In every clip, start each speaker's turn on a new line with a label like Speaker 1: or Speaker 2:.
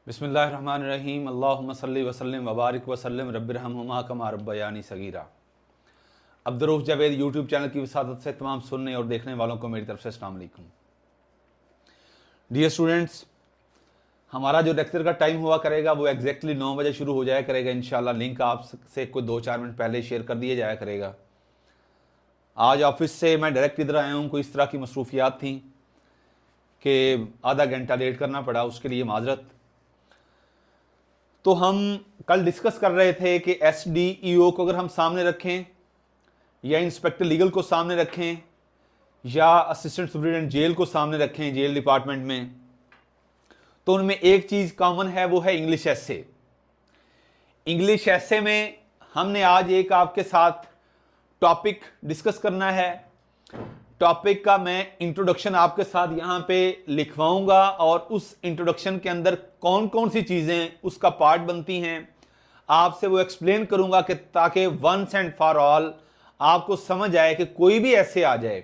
Speaker 1: बिस्मिल्लाहिर्रहमानिर्रहीम अल्लाहुम्मा सल्लि वसल्लिम वबारिक वसल्लिम रब्बिरहम्हुमा कमा रब्बयानी सगीरा। अब्दुर्रऊफ़ जावेद यूट्यूब चैनल की वसादत से तमाम सुनने और देखने वालों को मेरी तरफ से अस्सलाम वालेकुम। डियर स्टूडेंट्स, हमारा जो लेक्चर का टाइम हुआ करेगा वो एग्जैक्टली 9 बजे शुरू हो जाया करेगा इंशाल्लाह। लिंक आपसे कोई 2-4 मिनट पहले शेयर कर दिया जाया करेगा। आज ऑफिस से मैं डायरेक्ट इधर आया हूँ, कोई इस तरह की मसरूफियात थी कि आधा घंटा लेट करना पड़ा, उसके लिए माजरत। तो हम कल डिस्कस कर रहे थे कि SDEO को अगर हम सामने रखें या इंस्पेक्टर लीगल को सामने रखें या असिस्टेंट सुपरिटेंडेंट जेल को सामने रखें जेल डिपार्टमेंट में, तो उनमें एक चीज़ कॉमन है, वो है इंग्लिश एसे। इंग्लिश एसे में हमने आज एक आपके साथ टॉपिक डिस्कस करना है। टॉपिक का मैं इंट्रोडक्शन आपके साथ यहाँ पे लिखवाऊंगा और उस इंट्रोडक्शन के अंदर कौन कौन सी चीज़ें उसका पार्ट बनती हैं आपसे वो एक्सप्लेन करूंगा कि ताकि वंस एंड फॉर ऑल आपको समझ आए कि कोई भी ऐसे आ जाए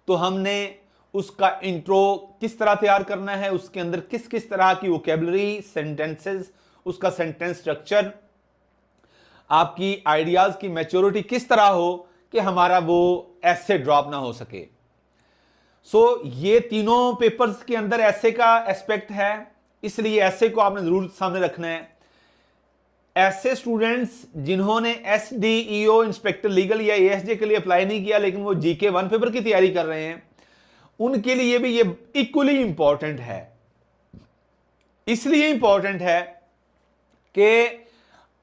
Speaker 1: तो हमने उसका इंट्रो किस तरह तैयार करना है, उसके अंदर किस किस तरह की वोकेबलरी, सेंटेंसेस, उसका सेंटेंस स्ट्रक्चर, आपकी आइडियाज़ की मैच्योरिटी किस तरह हो कि हमारा वो ऐसे ड्रॉप ना हो सके। ये तीनों पेपर्स के अंदर ऐसे का एस्पेक्ट है, इसलिए ऐसे को आपने जरूर सामने रखना है। ऐसे स्टूडेंट्स जिन्होंने SDEO इंस्पेक्टर लीगल या ASJ के लिए अप्लाई नहीं किया लेकिन वो GK 1 पेपर की तैयारी कर रहे हैं, उनके लिए भी ये इक्वली इंपॉर्टेंट है। इसलिए इंपॉर्टेंट है कि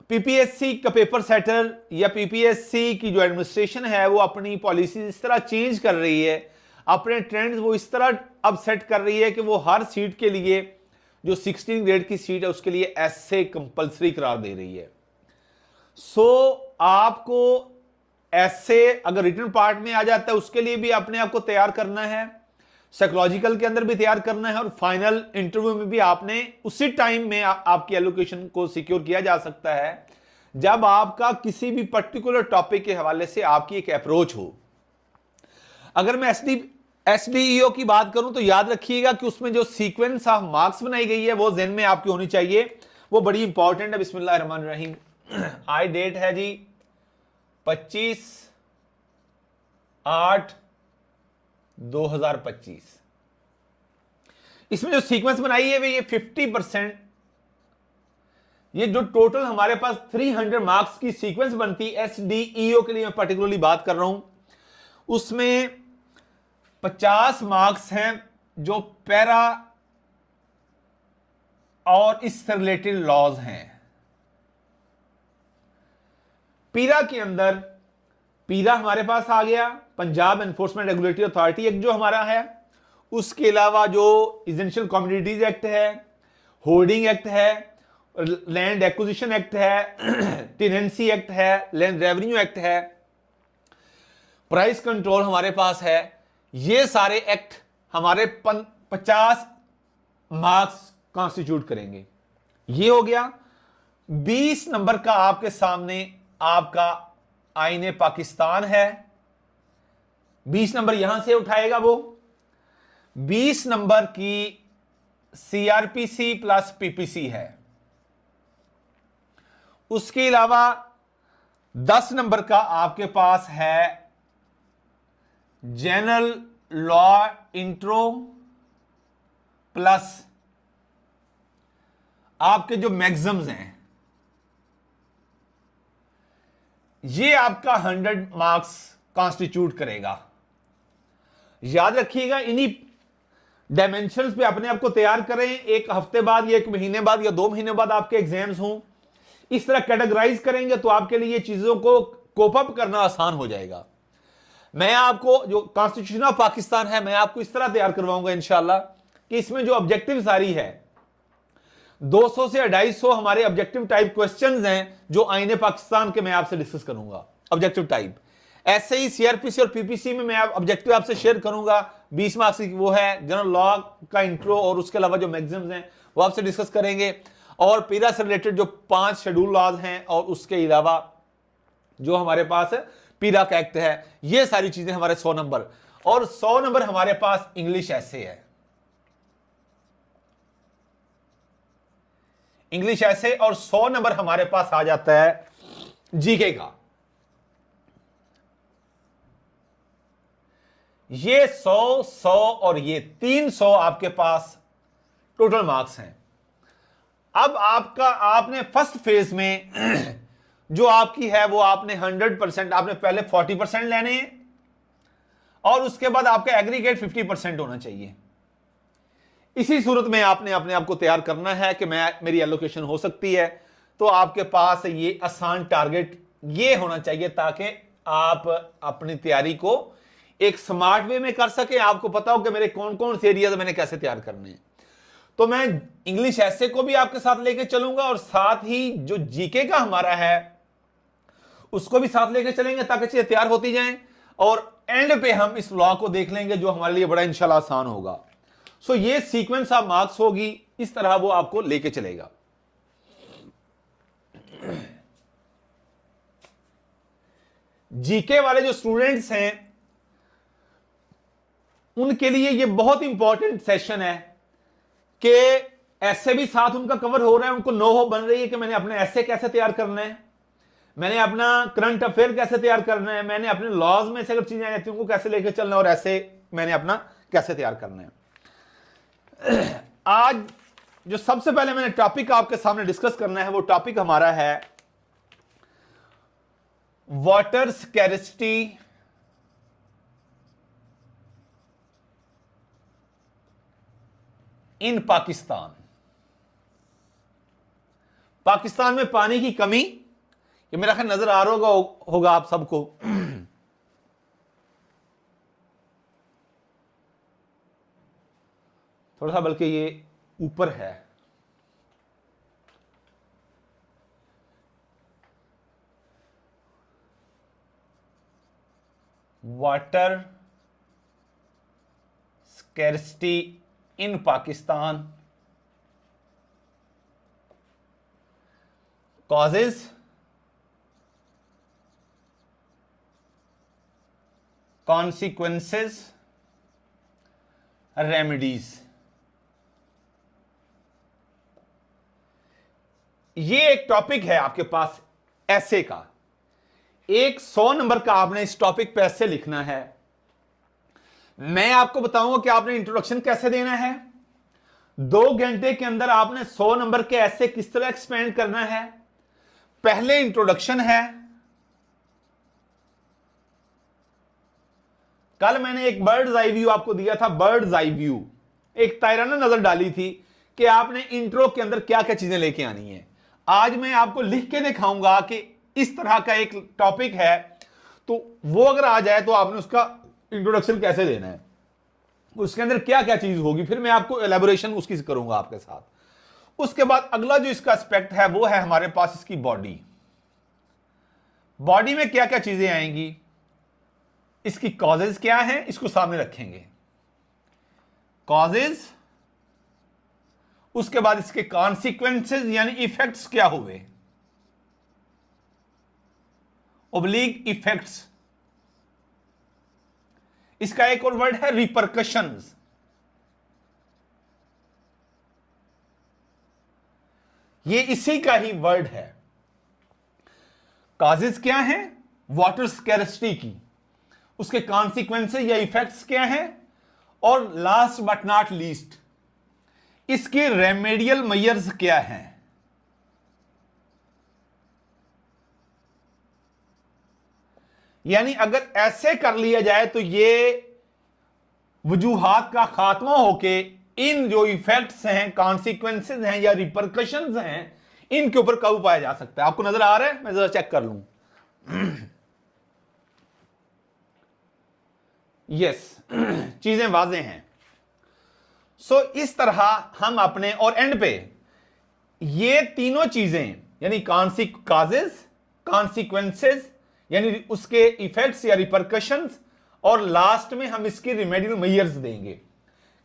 Speaker 1: PPSC का पेपर सेटर या PPSC की जो एडमिनिस्ट्रेशन है वो अपनी पॉलिसी इस तरह चेंज कर रही है, अपने ट्रेंड्स वो इस तरह अब सेट कर रही है कि वो हर सीट के लिए जो 16 ग्रेड की सीट है उसके लिए ऐसे कंपलसरी करार दे रही है। आपको ऐसे अगर रिटन पार्ट में आ जाता है उसके लिए भी अपने आप को तैयार करना है, साइकोलॉजिकल के अंदर भी तैयार करना है और फाइनल इंटरव्यू में भी आपने उसी टाइम में आपकी एलोकेशन को सिक्योर किया जा सकता है जब आपका किसी भी पर्टिकुलर टॉपिक के हवाले से आपकी एक अप्रोच हो। अगर मैं SDEO की बात करूं तो याद रखिएगा कि उसमें जो सीक्वेंस ऑफ मार्क्स बनाई गई है वो ज़हन में आपकी होनी चाहिए, वो बड़ी इंपॉर्टेंट है। बिस्मिल्लाहिर्रहमानिर्रहीम। आज डेट है जी 25/8/2025। इसमें जो सीक्वेंस बनाई है ये 50%, ये जो टोटल हमारे पास 300 मार्क्स की सीक्वेंस बनती SDEO के लिए मैं पर्टिकुलरली बात कर रहा हूं, उसमें 50 मार्क्स हैं जो पैरा और इससे रिलेटेड लॉज हैं। पीरा के अंदर पीरा हमारे पास आ गया, Punjab enforcement regulatory authority act जो हमारा है, उसके अलावा जो एसेंशियल कम्युनिटीज एक्ट है, होर्डिंग एक्ट है, लैंड एक्विजिशन एक्ट है, टेनेंसी एक्ट है, लैंड रेवेन्यू एक्ट है, प्राइस कंट्रोल हमारे पास है। ये सारे एक्ट हमारे 50 मार्क्स कॉन्स्टिट्यूट करेंगे। ये हो गया। 20 नंबर का आपके सामने आपका आईने पाकिस्तान है, 20 नंबर यहां से उठाएगा वो। 20 नंबर की CRPC प्लस PPC है। उसके अलावा 10 नंबर का आपके पास है जनरल लॉ इंट्रो प्लस आपके जो मैक्सिम्स हैं, ये आपका 100 मार्क्स कॉन्स्टिट्यूट करेगा। याद रखिएगा, इन्हीं डायमेंशंस पे अपने आप को तैयार करें। एक हफ्ते बाद या 1 महीने बाद या 2 महीने बाद आपके एग्जाम्स हों, इस तरह कैटेगराइज करेंगे तो आपके लिए चीजों को कोप अप करना आसान हो जाएगा। मैं आपको जो कॉन्स्टिट्यूशन ऑफ पाकिस्तान है मैं आपको इस तरह तैयार करवाऊंगा इंशाल्लाह कि इसमें जो ऑब्जेक्टिव सारी है 200 से 250 हमारे ऑब्जेक्टिव टाइप क्वेश्चंस हैं जो आईने पाकिस्तान के मैं आपसे डिस्कस करूंगा। ऑब्जेक्टिव टाइप ऐसे ही CRPC और PPC में मैं ऑब्जेक्टिव आपसे शेयर करूंगा। 20 मार्क्स की वो है जनरल लॉ का इंट्रो और उसके अलावा जो मैक्सिम्स हैं वो आपसे डिस्कस करेंगे, और पीरा से रिलेटेड जो 5 शेड्यूल लॉज हैं और उसके अलावा जो हमारे पास पीरा का एक्ट है, ये सारी चीजें हमारे 100 नंबर। और 100 नंबर हमारे पास इंग्लिश ऐसे है। इंग्लिश ऐसे, और 100 नंबर हमारे पास आ जाता है जीके का। ये 100, 100 और ये 300 आपके पास टोटल मार्क्स हैं। अब आपने फर्स्ट फेज में जो आपकी है वो आपने 100%, आपने पहले 40% लेने हैं और उसके बाद आपका एग्रीगेट 50% होना चाहिए। इसी सूरत में आपने अपने आप को तैयार करना है कि मेरी एलोकेशन हो सकती है, तो आपके पास ये आसान टारगेट ये होना चाहिए ताकि आप अपनी तैयारी को एक स्मार्ट वे में कर सके। आपको पता हो कि मेरे कौन कौन से एरिया मैंने कैसे तैयार करने हैं। तो मैं इंग्लिश ऐसे को भी आपके साथ लेके चलूंगा और साथ ही जो जीके का हमारा है उसको भी साथ लेके चलेंगे ताकि चीजें तैयार होती जाएं, और एंड पे हम इस व्लॉग को देख लेंगे जो हमारे लिए बड़ा इंशाल्लाह आसान होगा। सो ये सीक्वेंस ऑफ मार्क्स होगी, इस तरह वो आपको लेके चलेगा। जीके वाले जो स्टूडेंट्स हैं उनके लिए ये बहुत इंपॉर्टेंट सेशन है कि ऐसे भी साथ उनका कवर हो रहा है, उनको नो हो बन रही है कि मैंने अपने ऐसे कैसे तैयार करना है, मैंने अपना करंट अफेयर कैसे तैयार करना है, मैंने अपने लॉज में से अगर चीजें आ जाती हैं उनको कैसे लेकर चलना है, और ऐसे मैंने अपना कैसे तैयार करना है। आज जो सबसे पहले मैंने टॉपिक आपके सामने डिस्कस करना है वो टॉपिक हमारा है वाटर स्कैरिसिटी इन पाकिस्तान। पाकिस्तान में पानी की कमी, ये मेरा ख्याल नजर आ रहा होगा आप सबको। थोड़ा सा बल्कि ये ऊपर है, वाटर स्कैरिसिटी इन पाकिस्तान कॉजेज, कॉन्सिक्वेंसेस, रेमेडीज। ये एक टॉपिक है आपके पास ऐसे का, एक 100 नंबर का आपने इस टॉपिक पे ऐसे लिखना है। मैं आपको बताऊंगा कि आपने इंट्रोडक्शन कैसे देना है, 2 घंटे के अंदर आपने 100 नंबर के ऐसे किस तरह एक्सपेंड करना है। पहले इंट्रोडक्शन है, कल मैंने एक बर्ड्स आई व्यू आपको दिया था, बर्ड्स आई व्यू एक तायराना नजर डाली थी कि आपने इंट्रो के अंदर क्या क्या चीजें लेके आनी है। आज मैं आपको लिख के दिखाऊंगा कि इस तरह का एक टॉपिक है, तो वो अगर आ जाए तो आपने उसका इंट्रोडक्शन कैसे देना है, उसके अंदर क्या क्या चीज होगी, फिर मैं आपको एलेबोरेशन उसकी करूंगा आपके साथ। उसके बाद अगला जो इसका एस्पेक्ट है वो है हमारे पास इसकी बॉडी। बॉडी में क्या क्या चीजें आएंगी, इसकी कॉजेज क्या है, इसको सामने रखेंगे, कॉजेज। उसके बाद इसके कॉन्सिक्वेंसेस यानी इफेक्ट्स क्या हुए, ओब्लिक इफेक्ट्स। इसका एक और वर्ड है रिपरकशंस। ये इसी का ही वर्ड है। कॉजेज क्या है वाटर स्कैरिसिटी की, उसके कॉन्सिक्वेंसेस या इफेक्ट्स क्या है, और लास्ट बट नॉट लीस्ट इसके रेमेडियल मेजर्स क्या हैं। यानी अगर ऐसे कर लिया जाए तो ये वजूहात का खात्मा होके इन जो इफेक्ट्स हैं, कॉन्सिक्वेंसेस हैं या रिपरकशंस हैं, इनके ऊपर काबू पाया जा सकता है। आपको नजर आ रहा है, मैं जरा चेक कर लूं। यस, चीजें वाज़ेह हैं। सो इस तरह हम अपने और एंड पे ये तीनों चीजें यानी कॉजेज, कॉन्सिक्वेंसेस यानी उसके इफेक्ट्स या रिपरकशंस, और लास्ट में हम इसकी रिमेडियल मेजर्स देंगे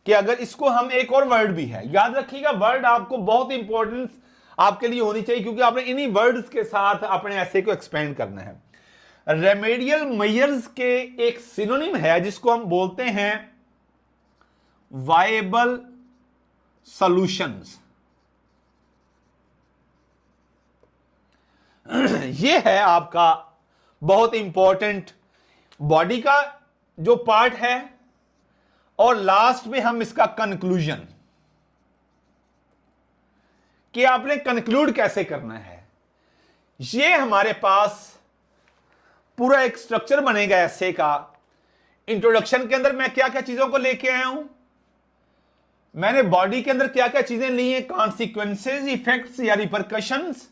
Speaker 1: कि अगर इसको हम एक और वर्ड भी है, याद रखिएगा वर्ड आपको बहुत इंपॉर्टेंस आपके लिए होनी चाहिए क्योंकि आपने इन्हीं वर्ड्स के साथ अपने ऐसे को एक्सपेंड करना है। रेमेडियल मेजर्स के एक सिनोनिम है जिसको हम बोलते हैं वायबल सॉल्यूशंस। ये है आपका बहुत इंपॉर्टेंट बॉडी का जो पार्ट है, और लास्ट में हम इसका कंक्लूजन, कि आपने कंक्लूड कैसे करना है। ये हमारे पास पूरा एक स्ट्रक्चर बनेगा ऐसे का। इंट्रोडक्शन के अंदर मैं क्या क्या चीजों को लेके आया हूं, मैंने बॉडी के अंदर क्या क्या चीजें ली हैं, कॉन्सिक्वेंसेज, इफेक्ट्स या रिपरकशंस,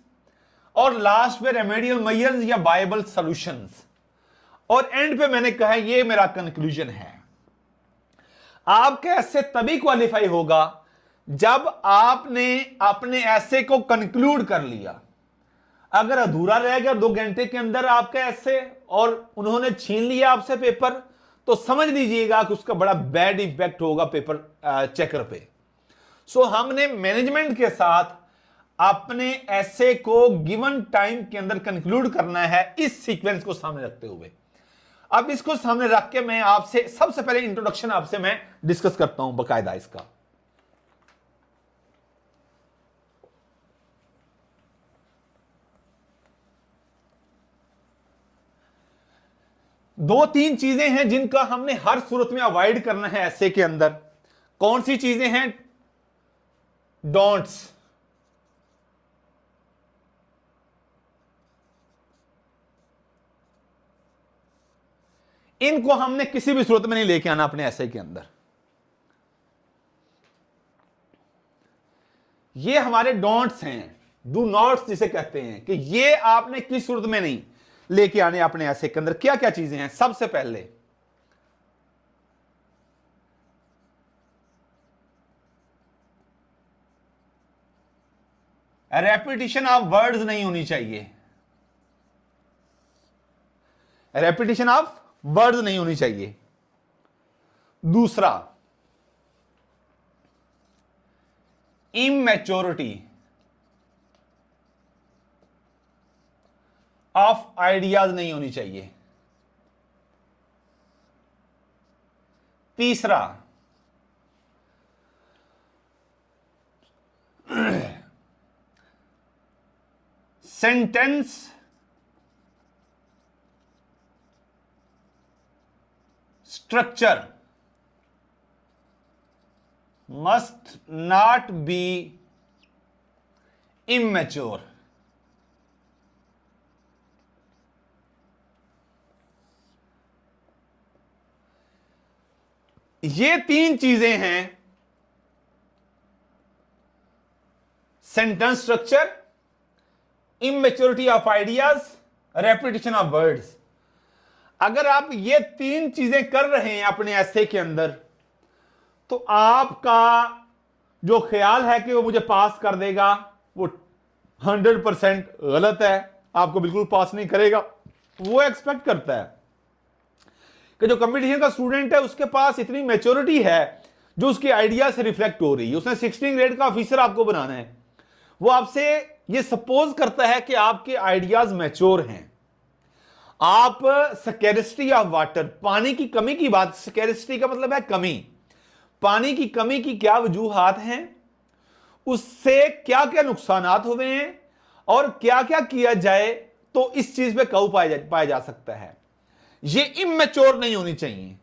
Speaker 1: और लास्ट में रेमेडियल मेजर्स या वायबल सॉल्यूशंस, और एंड पे मैंने कहा ये मेरा कंक्लूजन है। आपका ऐसे तभी क्वालिफाई होगा जब आपने अपने ऐसे को कंक्लूड कर लिया। अगर अधूरा रह गया 2 घंटे के अंदर आपका ऐसे और उन्होंने छीन लिया आपसे पेपर, तो समझ लीजिएगा कि उसका बड़ा बैड इंपैक्ट होगा पेपर चेकर पे। सो हमने मैनेजमेंट के साथ अपने ऐसे को गिवन टाइम के अंदर कंक्लूड करना है, इस सीक्वेंस को सामने रखते हुए। अब इसको सामने रख के मैं आपसे सबसे पहले इंट्रोडक्शन आपसे मैं डिस्कस करता हूं बकायदा इसका। दो तीन चीजें हैं जिनका हमने हर सूरत में अवॉइड करना है ऐसे के अंदर। कौन सी चीजें हैं? डोंट्स। इनको हमने किसी भी सूरत में नहीं लेके आना अपने ऐसे के अंदर। ये हमारे डोंट्स हैं, डू नॉट्स जिसे कहते हैं, कि ये आपने किस सूरत में नहीं लेके आने अपने ऐसे के अंदर। क्या क्या चीजें हैं? सबसे पहले रेपिटेशन ऑफ वर्ड्स नहीं होनी चाहिए। रेपिटेशन ऑफ वर्ड्स नहीं होनी चाहिए। दूसरा, इमैच्योरिटी ऑफ आइडियाज नहीं होनी चाहिए। तीसरा, sentence structure must not be immature. ये 3 चीजें हैं, sentence structure, immaturity of ideas, repetition of words. अगर आप ये 3 चीजें कर रहे हैं अपने ऐसे के अंदर, तो आपका जो ख्याल है कि वो मुझे पास कर देगा, वो 100% गलत है। आपको बिल्कुल पास नहीं करेगा। वो एक्सपेक्ट करता है कि जो कंपटीशन का स्टूडेंट है उसके पास इतनी मैच्योरिटी है जो उसके आइडिया से रिफ्लेक्ट हो रही है। उसने 16 ग्रेड का ऑफिसर आपको बनाना है। वो आपसे ये सपोज करता है कि आपके आइडियाज मैच्योर हैं। आप स्कैरसिटी ऑफ वाटर, पानी की कमी की बात, स्कैरसिटी का मतलब है कमी, पानी की कमी की क्या वजूहात हैं, उससे क्या क्या नुकसानात हुए हैं और क्या क्या किया जाए तो इस चीज पे काबू पाया जा सकता है। ये इमेच्योर नहीं होनी चाहिए,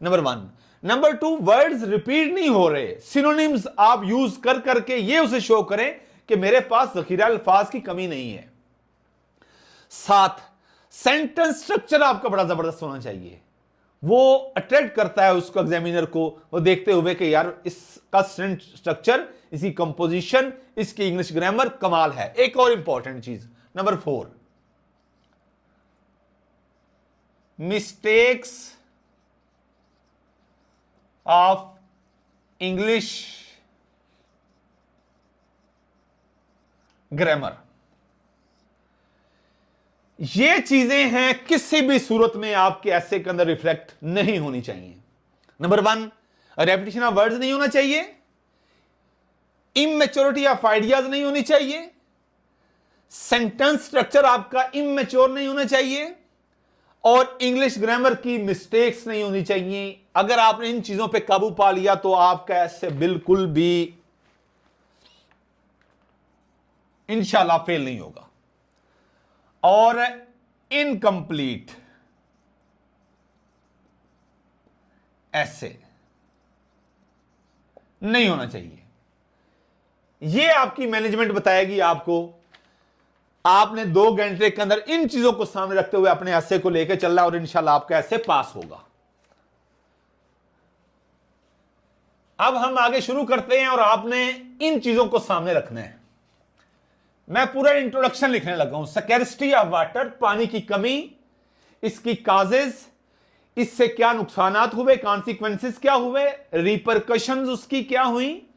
Speaker 1: नंबर 1। नंबर 2, वर्ड्स रिपीट नहीं हो रहे। सिनोनिम्स आप यूज कर करके ये उसे शो करें कि मेरे पास जखीरा अल्फाज की कमी नहीं है। 7, सेंटेंस स्ट्रक्चर आपका बड़ा जबरदस्त होना चाहिए। वो अट्रैक्ट करता है उसको, एग्जामिनर को, वो देखते हुए कि यार इसका स्ट्रक्चर, इसकी कंपोजिशन, इसकी इंग्लिश ग्रामर कमाल है। एक और इंपॉर्टेंट चीज, number 4, mistakes of English grammar. ये चीजें हैं किसी भी सूरत में आपके ऐसे के अंदर रिफ्लेक्ट नहीं होनी चाहिए। नंबर 1, रेपिटेशन ऑफ वर्ड्स नहीं होना चाहिए, इमेच्योरिटी ऑफ आइडियाज नहीं होनी चाहिए, सेंटेंस स्ट्रक्चर आपका इमेच्योर नहीं होना चाहिए, और इंग्लिश ग्रामर की मिस्टेक्स नहीं होनी चाहिए। अगर आपने इन चीजों पे काबू पा लिया तो आपका ऐसे बिल्कुल भी इंशाल्लाह फेल नहीं होगा। और इनकंप्लीट ऐसे नहीं होना चाहिए। यह आपकी मैनेजमेंट बताएगी आपको। आपने 2 घंटे के अंदर इन चीजों को सामने रखते हुए अपने ऐसे को लेकर चलना है और इंशाल्लाह आपका ऐसे पास होगा। अब हम आगे शुरू करते हैं और आपने इन चीजों को सामने रखना है। मैं पूरा इंट्रोडक्शन लिखने लगा हूं। स्कैर्सिटी ऑफ वाटर, पानी की कमी, इसकी काजेज, इससे क्या नुकसानात हुए, कॉन्सिक्वेंसेस क्या हुए, रिपरकशंस उसकी क्या हुई,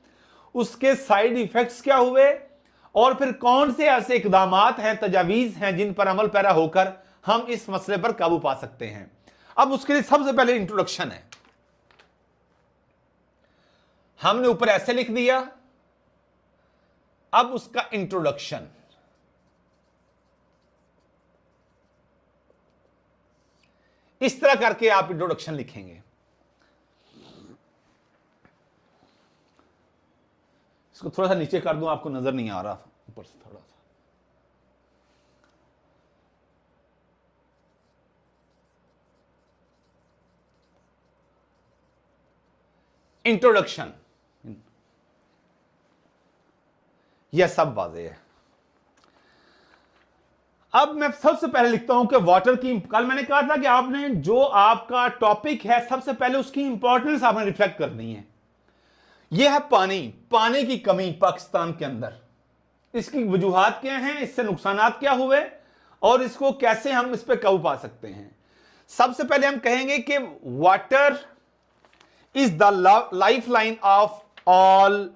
Speaker 1: उसके साइड इफेक्ट्स क्या हुए, और फिर कौन से ऐसे इकदामात हैं, तजावीज हैं जिन पर अमल पैरा होकर हम इस मसले पर काबू पा सकते हैं। अब उसके लिए सबसे पहले इंट्रोडक्शन है। हमने ऊपर ऐसे लिख दिया, अब उसका इंट्रोडक्शन। इस तरह करके आप इंट्रोडक्शन लिखेंगे। इसको थोड़ा सा नीचे कर दूं, आपको नजर नहीं आ रहा, ऊपर से थोड़ा सा। इंट्रोडक्शन, यह सब वाज़ेह है। अब मैं सबसे पहले लिखता हूं कि वाटर की, कल मैंने कहा था कि आपने जो आपका टॉपिक है सबसे पहले उसकी इंपॉर्टेंस आपने रिफ्लेक्ट करनी है। यह है पानी, पानी की कमी पाकिस्तान के अंदर। इसकी वजूहात क्या हैं, इससे नुकसानात क्या हुए और इसको कैसे हम इस पर काबू पा सकते हैं। सबसे पहले हम कहेंगे कि water is the life line of all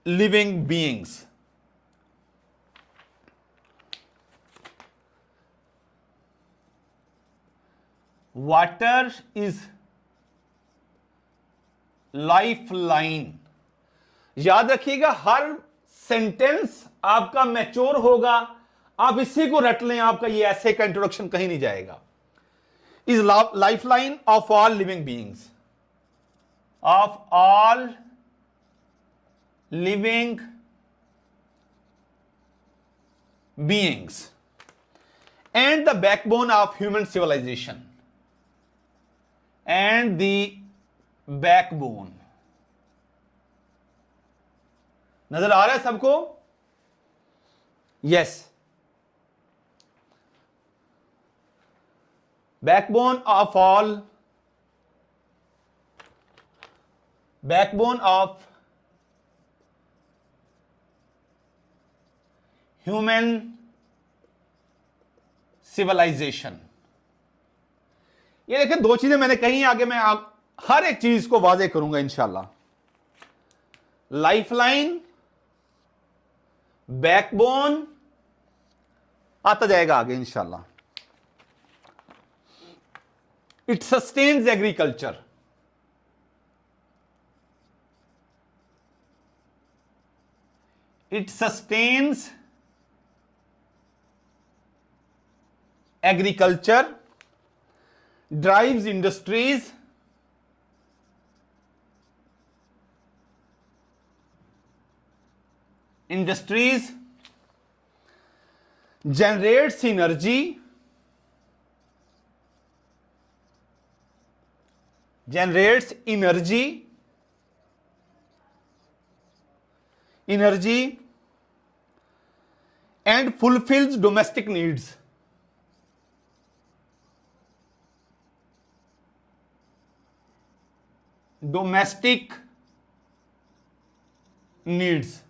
Speaker 1: living beings. Water is life line. याद रखिएगा, हर सेंटेंस आपका मैच्योर होगा, आप इसी को रट लें, आपका ये ऐसे का इंट्रोडक्शन कहीं नहीं जाएगा। Is life line of all living beings, of all living beings and the backbone of human civilization, and the backbone. नजर आ रहा है सबको? Yes. Backbone of all, backbone of human civilization. ये देखिए, 2 चीजें मैंने कही, आगे मैं हर एक चीज को वाजे करूंगा इंशाल्लाह। लाइफलाइन, बैकबोन आता जाएगा आगे इंशाल्लाह। It sustains agriculture, it sustains agriculture, drives industries, generates energy, and fulfills domestic needs. Domestic needs.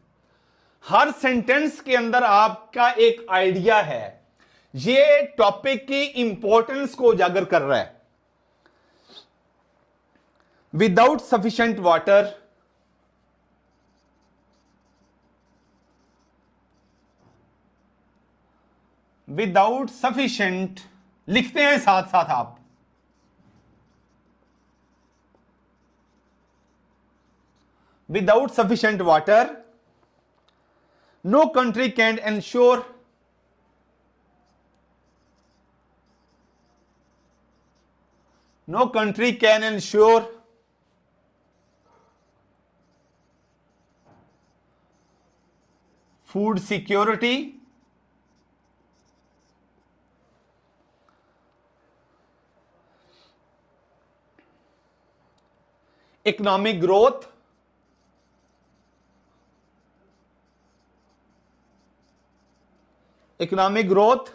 Speaker 1: Her sentence के अंदर आपका एक आइडिया है, ये टॉपिक की इंपॉर्टेंस को उजागर कर रहा है। Without sufficient water, without sufficient, लिखते हैं साथ साथ आप, without sufficient water, no country can ensure food security economic growth, economic growth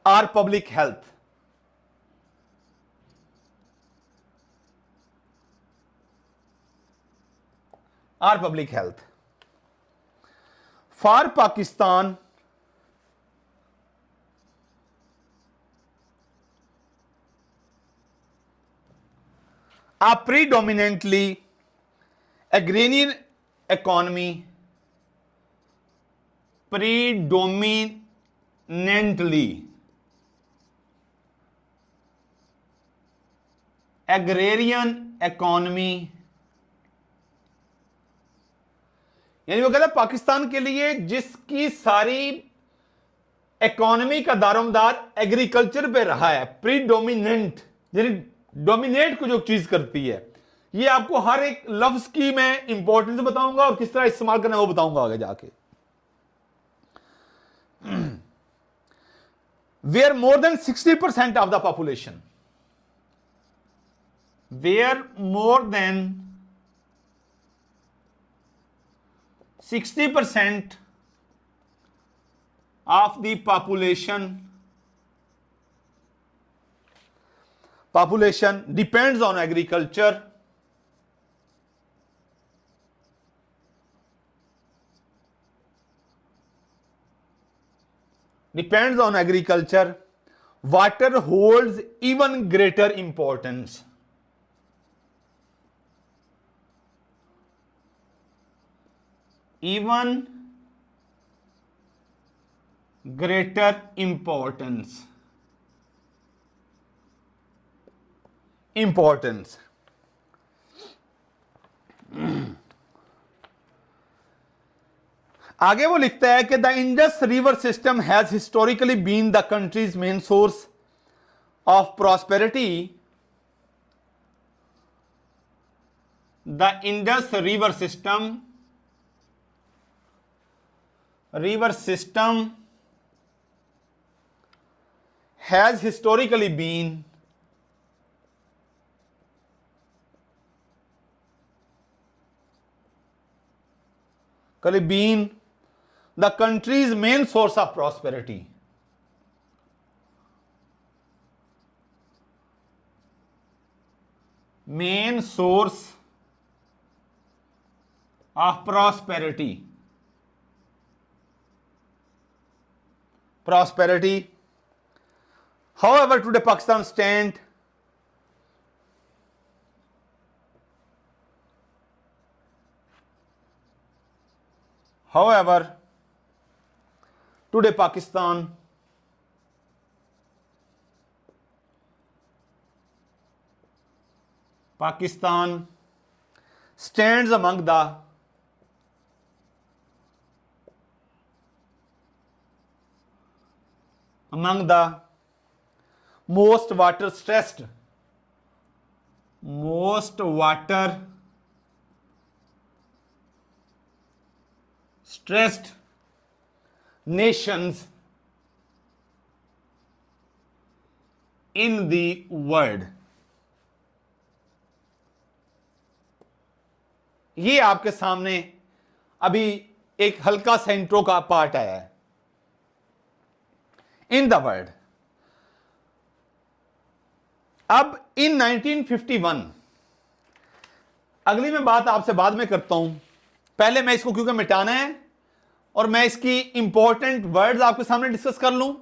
Speaker 1: और पब्लिक हेल्थ। और public health for Pakistan a predominantly agrarian economy, predominantly agrarian economy, यानी वो कहता है पाकिस्तान के लिए जिसकी सारी इकोनॉमी का दारोमदार एग्रीकल्चर पे रहा है, प्रीडोमिनेंट यानी डोमिनेट को जो चीज करती है। ये आपको हर एक लफ्ज की मैं इंपॉर्टेंस बताऊंगा और किस तरह इस्तेमाल करना है वो बताऊंगा आगे जाके। Where more than 60% of the population, where more than 60% of the population depends on agriculture, water holds even greater importance. Even greater importance. आगे वो लिखता है कि the Indus river system has historically been the country's main source of prosperity. The Indus river system has historically been the country's main source of prosperity. Main source of prosperity. However, today Pakistan stand Pakistan stands among the most water stressed nations in the world. ये आपके सामने अभी एक हल्का सा intro का part आया है। इन द वर्ल्ड, अब इन 1951, अगली मैं बात आपसे बाद में करता हूं, पहले मैं इसको क्योंकि मिटाना है और मैं इसकी इंपॉर्टेंट वर्ड्स आपके सामने डिस्कस कर लूं।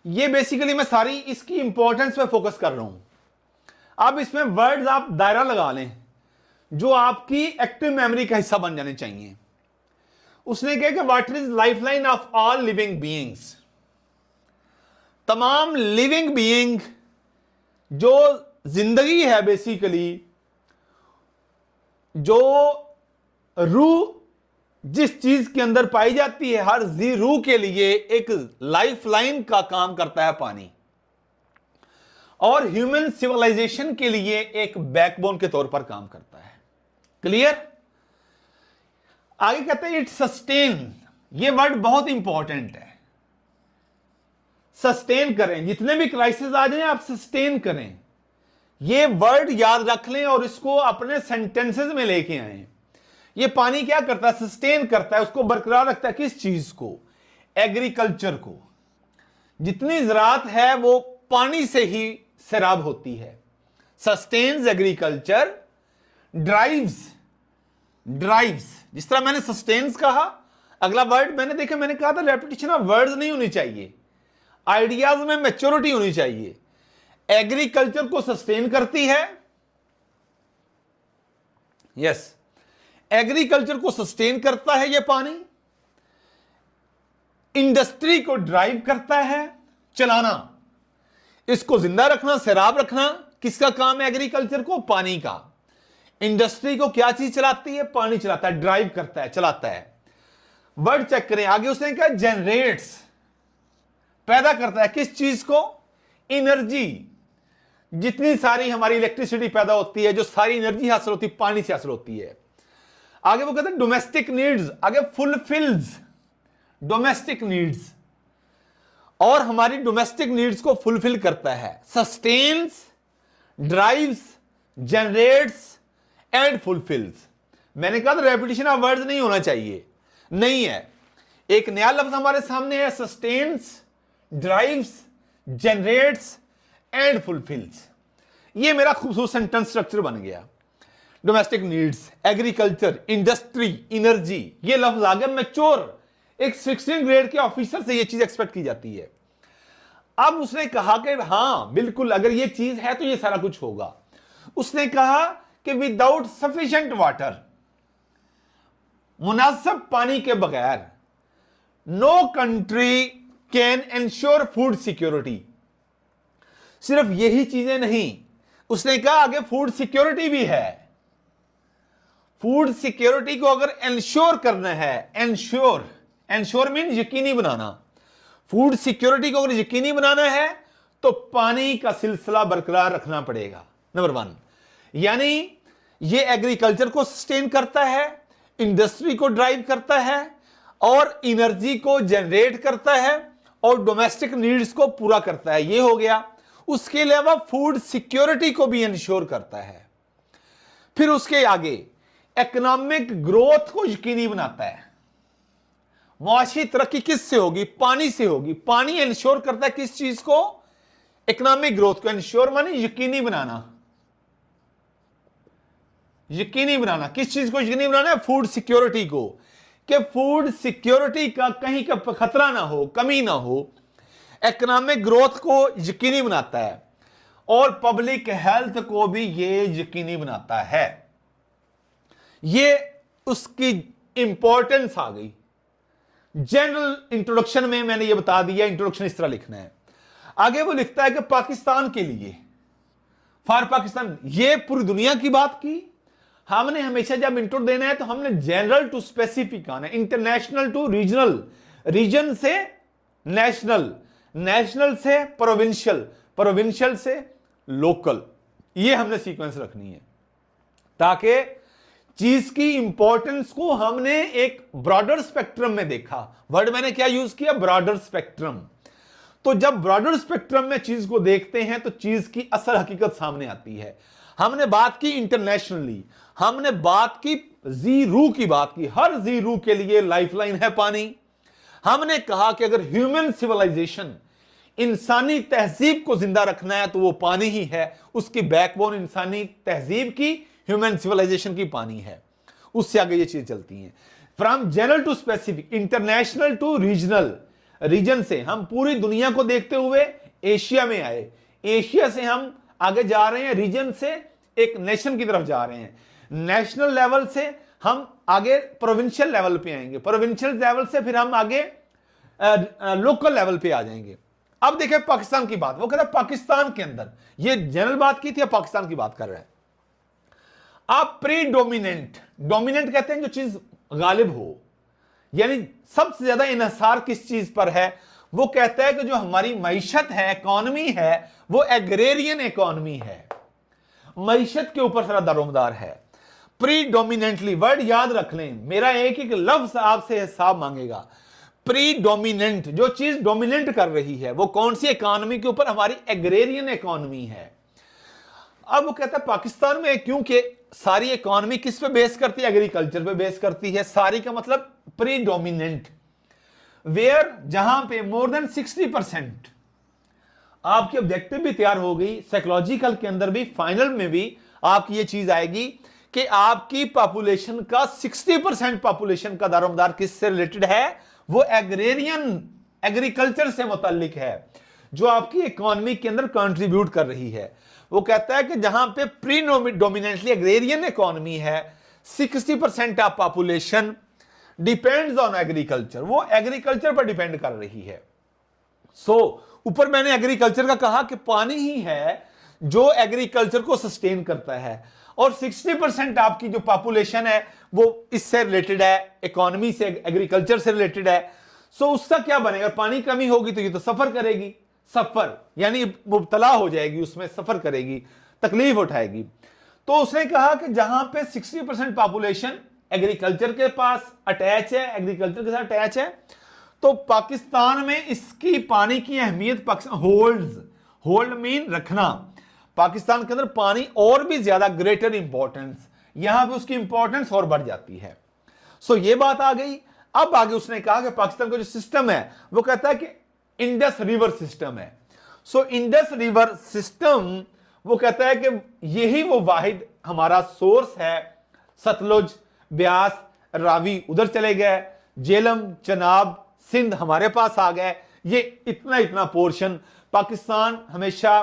Speaker 1: ये बेसिकली मैं सारी इसकी इंपॉर्टेंस पे फोकस कर रहा हूं। अब इसमें वर्ड्स आप दायरा लगा लें जो आपकी एक्टिव मेमोरी का हिस्सा बन जाने चाहिए। उसने कहा कि water is lifeline of all living beings. तमाम लिविंग बीइंग जो जिंदगी है, बेसिकली जो रूह जिस चीज के अंदर पाई जाती है, हर जी रूह के लिए एक लाइफलाइन का काम करता है पानी, और ह्यूमन सिविलाइजेशन के लिए एक बैकबोन के तौर पर काम करता है। क्लियर? आगे कहते हैं इट सस्टेन। ये वर्ड बहुत इंपॉर्टेंट है। सस्टेन करें, जितने भी क्राइसिस आ जाए आप सस्टेन करें। ये वर्ड याद रख लें और इसको अपने सेंटेंसेस में लेके आए। ये पानी क्या करता है? सस्टेन करता है, उसको बरकरार रखता है। किस चीज को? एग्रीकल्चर को। जितनी ज़राअत है वो पानी से ही सैराब होती है। सस्टेन्स एग्रीकल्चर, ड्राइव्स, जिस तरह मैंने सस्टेन्स कहा, अगला वर्ड मैंने कहा था रेपिटेशन ऑफ वर्ड्स नहीं होनी चाहिए, आइडियाज में मैच्योरिटी होनी चाहिए। एग्रीकल्चर को सस्टेन करती है, यस, एग्रीकल्चर को सस्टेन करता है ये पानी। इंडस्ट्री को ड्राइव करता है, चलाना, इसको जिंदा रखना, सैराब रखना, किसका काम है? एग्रीकल्चर को, पानी का। इंडस्ट्री को क्या चीज चलाती है? पानी चलाता है, ड्राइव करता है, चलाता है। वर्ड चेक करें आगे, उसने कहा जनरेट्स, पैदा करता है। किस चीज को? एनर्जी। जितनी सारी हमारी इलेक्ट्रिसिटी पैदा होती है, जो सारी एनर्जी हासिल होती है, पानी से हासिल होती है। आगे वो कहते हैं डोमेस्टिक नीड्स, आगे फुलफिल्स डोमेस्टिक नीड्स, और हमारी डोमेस्टिक नीड्स को फुलफिल करता है। Sustains, drives, generates and fulfils. मैंने कहा था रेपिटेशन ऑफ वर्ड्स नहीं होना चाहिए, नहीं है। एक नया लफ्ज हमारे सामने है, sustains, drives, generates and fulfils. ये मेरा खूबसूरत सेंटेंस स्ट्रक्चर बन गया। Domestic needs, agriculture, industry, energy, ये लफ्ज आ गया मैच्योर। एक 16 ग्रेड के ऑफिसर से ये चीज एक्सपेक्ट की जाती है। अब उसने कहा कि हां बिल्कुल, अगर ये चीज है तो ये सारा कुछ होगा। उसने कहा कि विदाउट सफिशिएंट वाटर, मुनासिब पानी के बगैर, no country can ensure food security. सिर्फ यही चीजें नहीं, उसने कहा आगे फूड सिक्योरिटी भी है। फूड सिक्योरिटी को अगर एंश्योर करना है, एंश्योर मीन यकीनी बनाना, फूड सिक्योरिटी को अगर यकीनी बनाना है तो पानी का सिलसिला बरकरार रखना पड़ेगा। नंबर 1, यानी ये एग्रीकल्चर को सस्टेन करता है, इंडस्ट्री को ड्राइव करता है, और एनर्जी को जनरेट करता है, और डोमेस्टिक नीड्स को पूरा करता है। ये हो गया। उसके अलावा फूड सिक्योरिटी को भी इंश्योर करता है। फिर उसके आगे इकोनॉमिक ग्रोथ को यकीनी बनाता है। मुआशी तरक्की किससे होगी? पानी से होगी। पानी इंश्योर करता है किस चीज को? इकोनॉमिक ग्रोथ को। इंश्योर माने यकीनी बनाना, यकीनी बनाना। किस चीज को यकीनी बनाना है? फूड सिक्योरिटी को, कि फूड सिक्योरिटी का कहीं का खतरा ना हो, कमी ना हो। इकोनॉमिक ग्रोथ को यकीनी बनाता है, और पब्लिक हेल्थ को भी ये यकीनी बनाता है। ये उसकी इंपॉर्टेंस आ गई। जनरल इंट्रोडक्शन में मैंने ये बता दिया, इंट्रोडक्शन इस तरह लिखना है। आगे वो लिखता है कि पाकिस्तान के लिए, फॉर पाकिस्तान, ये पूरी दुनिया की बात की। हमने हमेशा जब इंट्रो देना है तो हमने जनरल टू स्पेसिफिक आना है, इंटरनेशनल टू रीजनल, रीजन से नेशनल, नेशनल से प्रोविंशियल, प्रोविंशियल से लोकल। ये हमने सीक्वेंस रखनी है, ताकि चीज की इंपॉर्टेंस को हमने एक ब्रॉडर स्पेक्ट्रम में देखा। वर्ड मैंने क्या यूज किया? Broader spectrum. तो जब ब्रॉडर स्पेक्ट्रम में चीज को देखते हैं तो चीज की असल हकीकत सामने आती है। हमने बात की इंटरनेशनली, हमने बात की जी रू की बात की। हर जी रू के लिए लाइफलाइन है पानी। हमने कहा कि अगर ह्यूमन सिविलाइजेशन, इंसानी तहजीब को जिंदा रखना है तो वो पानी ही है। उसकी बैकबोन इंसानी तहजीब की, ह्यूमन सिविलाइजेशन की पानी है। उससे आगे ये चीज चलती हैं। From general to specific, international to regional, region से हम पूरी दुनिया को देखते हुए एशिया में आए, एशिया से हम आगे जा रहे हैं, रीजन से एक नेशन की तरफ जा रहे हैं, नेशनल लेवल से हम आगे प्रोविंशियल लेवल पे आएंगे, प्रोविंशियल लेवल से फिर हम आगे लोकल लेवल पे आ जाएंगे। अब देखें पाकिस्तान की बात, वो कहता है पाकिस्तान के अंदर, ये जनरल बात की थी, अब पाकिस्तान की बात कर रहा है। आप प्रीडोमिनेंट, डोमिनेंट कहते हैं जो चीज गालिब हो, यानी सबसे ज्यादा इन्हिसार किस चीज पर है? वो कहता है कि जो हमारी मईशत है, इकोनॉमी है, वो एग्रेरियन इकोनॉमी है, मईशत के ऊपर सारा दारोमदार है। प्रीडोमिनेंटली, वर्ड याद रख लें, मेरा एक एक लफ्ज आपसे हिसाब मांगेगा। प्रीडोमिनेंट, जो चीज डोमिनेंट कर रही है वो कौन सी इकोनॉमी के ऊपर? हमारी एग्रेरियन इकोनॉमी है। अब वो कहता है पाकिस्तान में क्योंकि सारी इकोनॉमी किस पे बेस करती है, एग्रीकल्चर पे बेस करती है, सारी का मतलब प्रीडोमिनेंट, वेयर जहां पे मोर देन 60%, आपकी ऑब्जेक्टिव भी तैयार हो गई, साइकोलॉजिकल के अंदर भी, फाइनल में भी आपकी ये चीज आएगी कि आपकी पॉपुलेशन का 60% पॉपुलेशन का दारोमदार किससे रिलेटेड है, वो एग्रेरियन, एग्रीकल्चर से मुताल्लिक है, जो आपकी इकोनॉमी के अंदर कंट्रीब्यूट कर रही है। वो कहता है कि जहां पे प्रीडोमिनेंटली एग्रेरियन इकोनॉमी है, 60% of population depends on agriculture, वो एग्रीकल्चर पर डिपेंड कर रही है। ऊपर मैंने एग्रीकल्चर का कहा कि पानी ही है जो एग्रीकल्चर को सस्टेन करता है, और 60% आपकी जो पॉपुलेशन है वो इससे रिलेटेड है, इकोनॉमी से, एग्रीकल्चर से रिलेटेड है। उसका क्या बनेगा, पानी कमी होगी तो ये तो सफर करेगी, सफर यानी मुब्तला हो जाएगी, उसमें सफर करेगी, तकलीफ उठाएगी। तो उसने कहा कि जहां पे 60% पॉपुलेशन एग्रीकल्चर के पास अटैच है, एग्रीकल्चर के साथ अटैच है, तो पाकिस्तान में इसकी पानी की अहमियत, होल्ड मीन रखना, पाकिस्तान के अंदर पानी और भी ज्यादा ग्रेटर इंपॉर्टेंस, यहां पे उसकी इंपॉर्टेंस और बढ़ जाती है। ये बात आ गई। अब आगे उसने कहा कि पाकिस्तान का जो सिस्टम है वो कहता है कि इंडस रिवर सिस्टम है। इंडस रिवर सिस्टम वो कहता है कि यही वो वाहिद हमारा सोर्स है, सतलुज, ब्यास, रावी उधर चले गए, जेलम, चनाब, सिंध हमारे पास आ गए, ये इतना पोर्शन पाकिस्तान हमेशा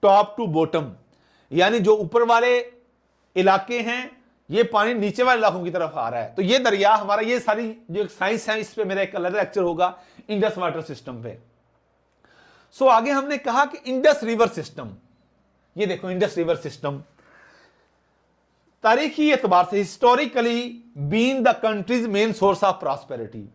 Speaker 1: टॉप टू बॉटम, यानी जो ऊपर वाले इलाके हैं ये पानी नीचे वाले इलाकों की तरफ आ रहा है। तो ये दरिया हमारा, ये सारी जो साइंस है, इस पे मेरा एक अलग लेक्चर होगा इंडस वाटर सिस्टम पे। आगे हमने कहा कि इंडस रिवर सिस्टम, ये देखो इंडस रिवर सिस्टम तारीखी एतबार से historically been the country's main source of prosperity,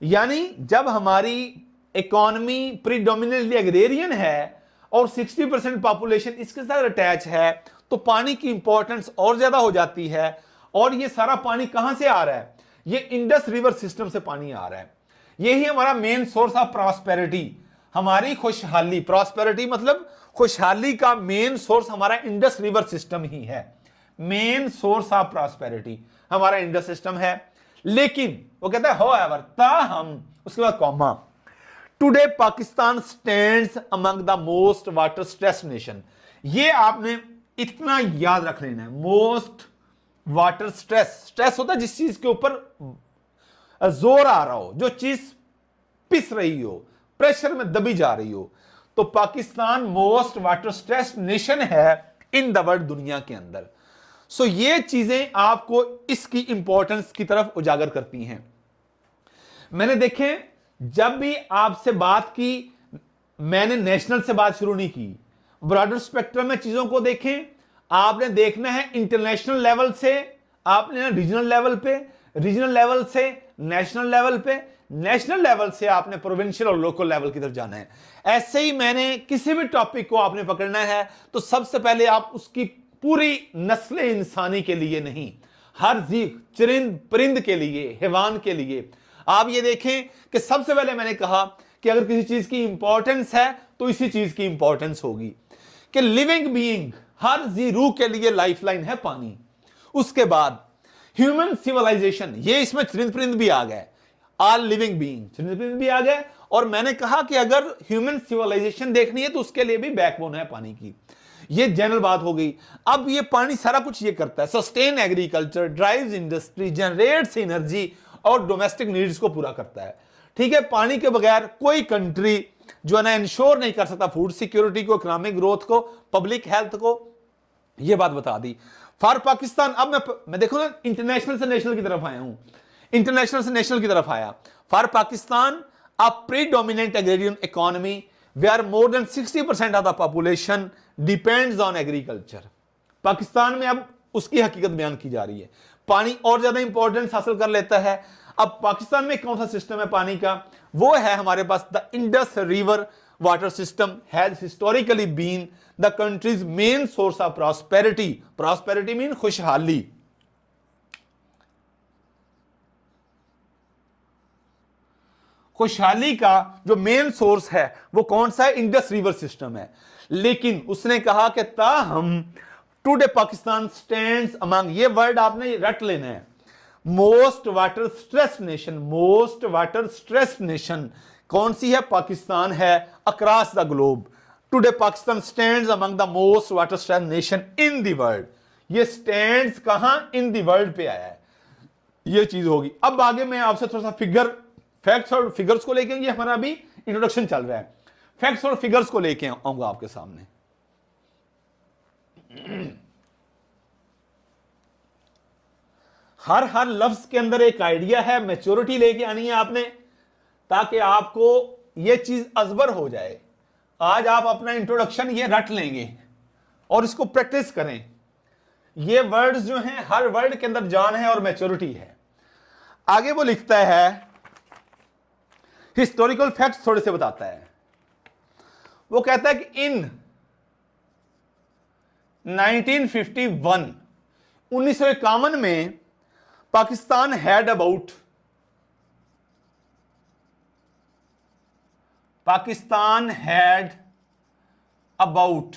Speaker 1: यानी जब हमारी इकोनॉमी प्रीडोमिनेंटली एग्रेरियन है और 60% पॉपुलेशन इसके साथ अटैच है, तो पानी की इंपॉर्टेंस और ज्यादा हो जाती है। और ये सारा पानी कहां से आ रहा है, ये इंडस रिवर सिस्टम से पानी आ रहा है, यही हमारा मेन सोर्स ऑफ प्रॉस्पेरिटी, हमारी खुशहाली, प्रॉस्पेरिटी मतलब खुशहाली का मेन सोर्स हमारा इंडस रिवर सिस्टम ही है, मेन सोर्स ऑफ प्रॉस्पेरिटी हमारा इंडस सिस्टम है। लेकिन वो कहता है होएवर, ताहम, उसके बाद comma, today Pakistan stands among the most water stress nation. ये आपने इतना याद रख लेना है, मोस्ट वाटर स्ट्रेस, स्ट्रेस होता है जिस चीज के ऊपर जोर आ रहा हो, जो चीज पिस रही हो, प्रेशर में दबी जा रही हो। तो Pakistan most water stress nation है इन द वर्ल्ड, दुनिया के अंदर। ये चीजें आपको इसकी इंपॉर्टेंस की तरफ उजागर करती हैं। मैंने देखे जब भी आपसे बात की, मैंने नेशनल से बात शुरू नहीं की, ब्रॉडर स्पेक्ट्रम में चीजों को देखें। आपने देखना है इंटरनेशनल लेवल से, आपने रीजनल लेवल पे, रीजनल लेवल से नेशनल लेवल पे, नेशनल लेवल से आपने प्रोविंशियल और लोकल लेवल की तरफ जाना है। ऐसे ही मैंने किसी भी टॉपिक को आपने पकड़ना है तो सबसे पहले आप उसकी पूरी नस्ल इंसानी के लिए नहीं, हर जीव, चरिंद परिंद के लिए, हैवान के लिए आप ये देखें कि सबसे पहले मैंने कहा कि अगर किसी चीज की इंपॉर्टेंस है तो इसी चीज की इंपॉर्टेंस होगी कि लिविंग बीइंग, हर जी रूह के लिए लाइफलाइन है पानी। उसके बाद ह्यूमन सिविलाइजेशन, ये इसमें चरिंद परिंद भी आ गए, ऑल लिविंग बीइंग, चरिंद परिंद भी आ गए। और मैंने कहा कि अगर ह्यूमन सिविलाइजेशन देखनी है तो उसके लिए भी बैकबोन है पानी की। ये जनरल बात हो गई। अब ये पानी सारा कुछ ये करता है, sustain agriculture, drives industry, generates energy और डोमेस्टिक नीड्स को पूरा करता है। ठीक है, पानी के बगैर कोई कंट्री जो है ना इंश्योर नहीं कर सकता फूड सिक्योरिटी को, इकोनॉमिक ग्रोथ को, पब्लिक हेल्थ को। ये बात बता दी फॉर पाकिस्तान। अब मैं देखो ना, इंटरनेशनल से नेशनल की तरफ आया हूं, इंटरनेशनल से नेशनल की तरफ आया। For Pakistan a predominant agrarian economy where more than 60% of the population depends on agriculture. Pakistan में अब उसकी हकीकत बयान की जा रही है, पानी और ज्यादा इंपॉर्टेंस हासिल कर लेता है। अब पाकिस्तान में कौन सा सिस्टम है पानी का, वो है हमारे पास the Indus river water system has historically been the country's main source of prosperity. Prosperity mean खुशहाली। खुशहाली का जो मेन सोर्स है वो कौन सा है, इंडस रिवर सिस्टम है। लेकिन उसने कहा कि ताहम टुडे पाकिस्तान स्टैंड्स अमंग, ये वर्ड आपने रट लेना है, most water stress nation, most water stress nation कौन सी है? पाकिस्तान है across the globe. Today Pakistan stands among the most water stress nation in the world, ये स्टैंड्स कहां? इन द वर्ल्ड पे आया है, ये चीज होगी। अब आगे मैं आपसे थोड़ा सा फिगर, फैक्ट्स और फिगर्स को लेके, ये हमारा अभी इंट्रोडक्शन चल रहा है, फैक्ट्स और फिगर्स को लेके आऊंगा आपके सामने। हर लफ्ज के अंदर एक आइडिया है, मैच्योरिटी लेके आनी है आपने, ताकि आपको ये चीज अजबर हो जाए। आज आप अपना इंट्रोडक्शन ये रट लेंगे और इसको प्रैक्टिस करें। ये वर्ड्स जो हैं, हर वर्ड के अंदर जान है और मैच्योरिटी है। आगे वो लिखता है, हिस्टोरिकल फैक्ट्स थोड़े से बताता है। वो कहता है कि इन 1951, 1951 में Pakistan had about, Pakistan had about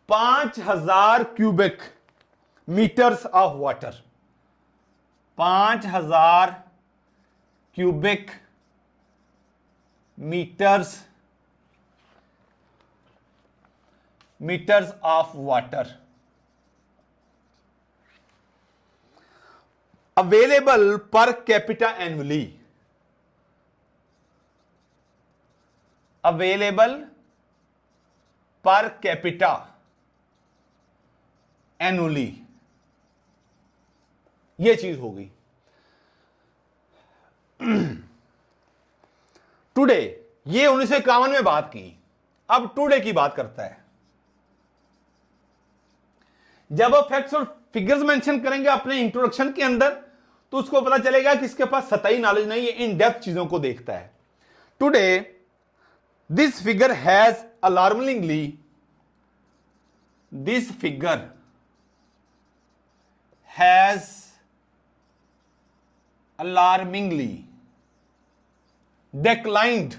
Speaker 1: 5000 cubic metres of water, 5000 cubic metres of water available per capita annually, available per capita annually, यह चीज होगी। टुडे, ये 1951 में बात की, अब टुडे की बात करता है। जब आप फैक्ट्स और फिगर्स मेंशन करेंगे अपने इंट्रोडक्शन के अंदर, तो उसको पता चलेगा कि इसके पास सतही नॉलेज नहीं है, इन डेप्थ चीजों को देखता है। Today this figure has alarmingly, this figure has alarmingly declined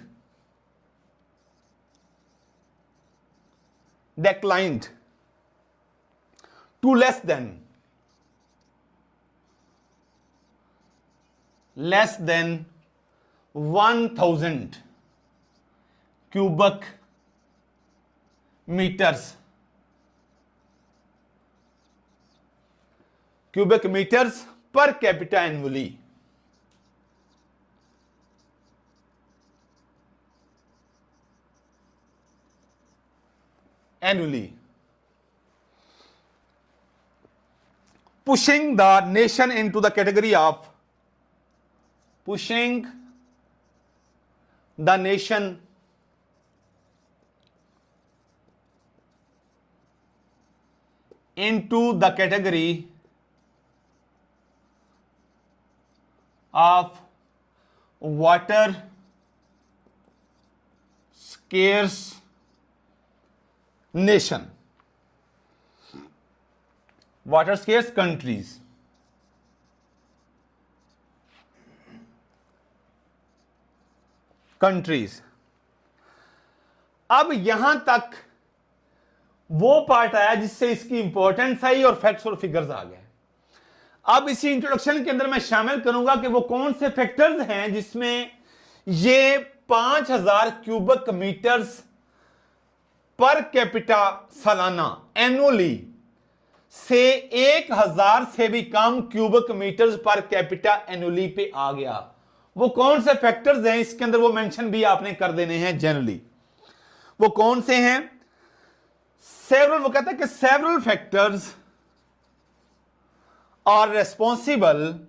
Speaker 1: to less than 1000 cubic meters per capita annually। Annually, pushing the nation into the category of, pushing the nation into the category of water scarce nation, water scarce countries। अब यहां तक वो part आया जिससे इसकी importance आई और facts और figures आ गए। अब इसी इंट्रोडक्शन के अंदर मैं शामिल करूंगा कि वो कौन से फैक्टर्स हैं जिसमें ये 5000 क्यूबिक मीटर्स पर कैपिटा सालाना एनुअली से 1000 से भी कम cubic meters per capita annually पे आ गया। वो कौन से फैक्टर्स हैं इसके अंदर, वो मेंशन भी आपने कर देने हैं जनरली। वो कौन से हैं? सेवरल, वो कहता है कि several factors are responsible